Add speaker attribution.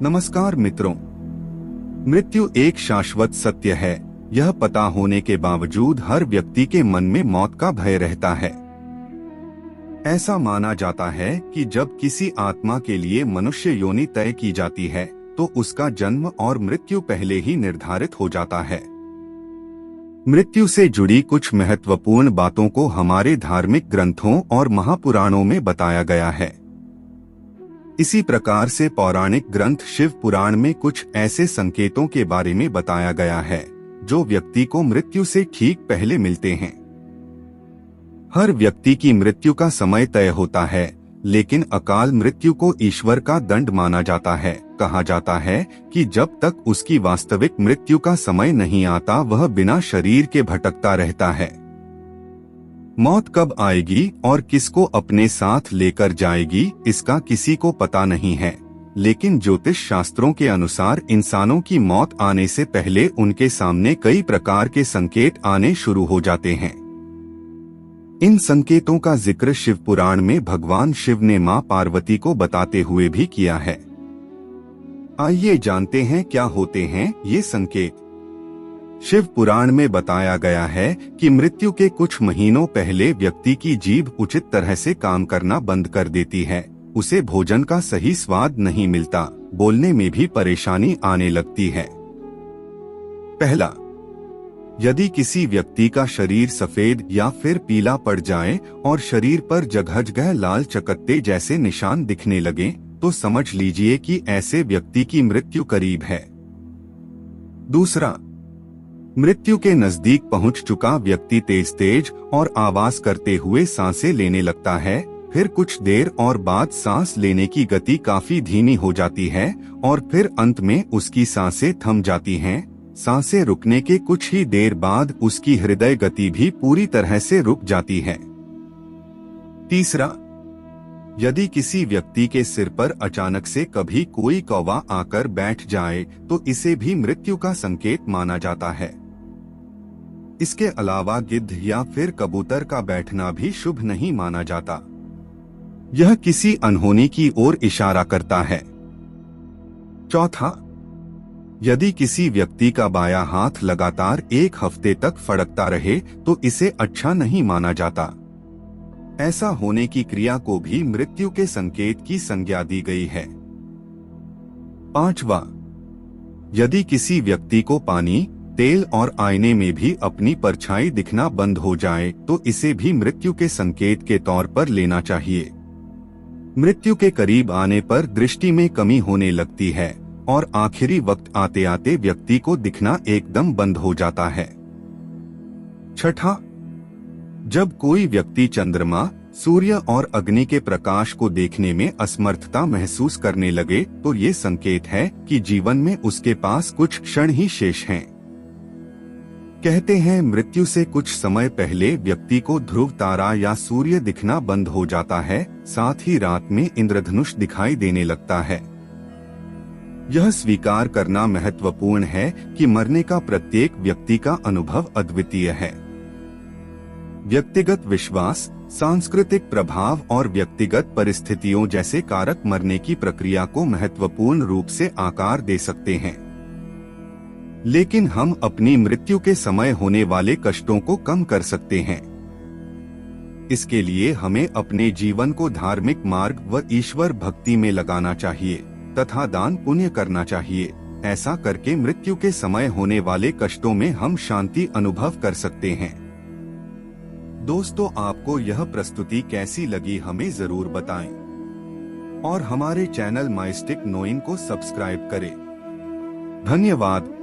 Speaker 1: नमस्कार मित्रों। मृत्यु एक शाश्वत सत्य है। यह पता होने के बावजूद हर व्यक्ति के मन में मौत का भय रहता है। ऐसा माना जाता है कि जब किसी आत्मा के लिए मनुष्य योनि तय की जाती है तो उसका जन्म और मृत्यु पहले ही निर्धारित हो जाता है। मृत्यु से जुड़ी कुछ महत्वपूर्ण बातों को हमारे धार्मिक ग्रंथों और महापुराणों में बताया गया है। इसी प्रकार से पौराणिक ग्रंथ शिव पुराण में कुछ ऐसे संकेतों के बारे में बताया गया है जो व्यक्ति को मृत्यु से ठीक पहले मिलते हैं। हर व्यक्ति की मृत्यु का समय तय होता है, लेकिन अकाल मृत्यु को ईश्वर का दंड माना जाता है। कहा जाता है कि जब तक उसकी वास्तविक मृत्यु का समय नहीं आता वह बिना शरीर के भटकता रहता है। मौत कब आएगी और किसको अपने साथ लेकर जाएगी इसका किसी को पता नहीं है, लेकिन ज्योतिष शास्त्रों के अनुसार इंसानों की मौत आने से पहले उनके सामने कई प्रकार के संकेत आने शुरू हो जाते हैं। इन संकेतों का जिक्र शिव पुराण में भगवान शिव ने मां पार्वती को बताते हुए भी किया है। आइए जानते हैं क्या होते हैं ये संकेत। शिव पुराण में बताया गया है कि मृत्यु के कुछ महीनों पहले व्यक्ति की जीभ उचित तरह से काम करना बंद कर देती है। उसे भोजन का सही स्वाद नहीं मिलता, बोलने में भी परेशानी आने लगती है। पहला, यदि किसी व्यक्ति का शरीर सफेद या फिर पीला पड़ जाए और शरीर पर जगह लाल चकत्ते जैसे निशान दिखने लगे तो समझ लीजिए कि ऐसे व्यक्ति की मृत्यु करीब है। दूसरा, मृत्यु के नजदीक पहुंच चुका व्यक्ति तेज और आवाज करते हुए सांसें लेने लगता है, फिर कुछ देर और बाद सांस लेने की गति काफी धीमी हो जाती है और फिर अंत में उसकी सांसें थम जाती हैं। सांसें रुकने के कुछ ही देर बाद उसकी हृदय गति भी पूरी तरह से रुक जाती है। तीसरा, यदि किसी व्यक्ति के सिर पर अचानक से कभी कोई कौवा आकर बैठ जाए तो इसे भी मृत्यु का संकेत माना जाता है। इसके अलावा गिद्ध या फिर कबूतर का बैठना भी शुभ नहीं माना जाता। यह किसी अनहोनी की ओर इशारा करता है। चौथा, यदि किसी व्यक्ति का बायां हाथ लगातार 1 हफ्ते तक फड़कता रहे तो इसे अच्छा नहीं माना जाता। ऐसा होने की क्रिया को भी मृत्यु के संकेत की संज्ञा दी गई है। पांचवा, यदि किसी व्यक्ति को पानी, तेल और आईने में भी अपनी परछाई दिखना बंद हो जाए तो इसे भी मृत्यु के संकेत के तौर पर लेना चाहिए। मृत्यु के करीब आने पर दृष्टि में कमी होने लगती है और आखिरी वक्त आते आते व्यक्ति को दिखना एकदम बंद हो जाता है। छठा, जब कोई व्यक्ति चंद्रमा, सूर्य और अग्नि के प्रकाश को देखने में असमर्थता महसूस करने लगे तो ये संकेत है कि जीवन में उसके पास कुछ क्षण ही शेष हैं। कहते हैं मृत्यु से कुछ समय पहले व्यक्ति को ध्रुव तारा या सूर्य दिखना बंद हो जाता है, साथ ही रात में इंद्रधनुष दिखाई देने लगता है। यह स्वीकार करना महत्वपूर्ण है कि मरने का प्रत्येक व्यक्ति का अनुभव अद्वितीय है। व्यक्तिगत विश्वास, सांस्कृतिक प्रभाव और व्यक्तिगत परिस्थितियों जैसे कारक मरने की प्रक्रिया को महत्वपूर्ण रूप से आकार दे सकते हैं, लेकिन हम अपनी मृत्यु के समय होने वाले कष्टों को कम कर सकते हैं। इसके लिए हमें अपने जीवन को धार्मिक मार्ग व ईश्वर भक्ति में लगाना चाहिए तथा दान पुण्य करना चाहिए। ऐसा करके मृत्यु के समय होने वाले कष्टों में हम शांति अनुभव कर सकते हैं। दोस्तों, आपको यह प्रस्तुति कैसी लगी हमें जरूर बताएं और हमारे चैनल माइस्टिक नोइन को सब्सक्राइब करें। धन्यवाद।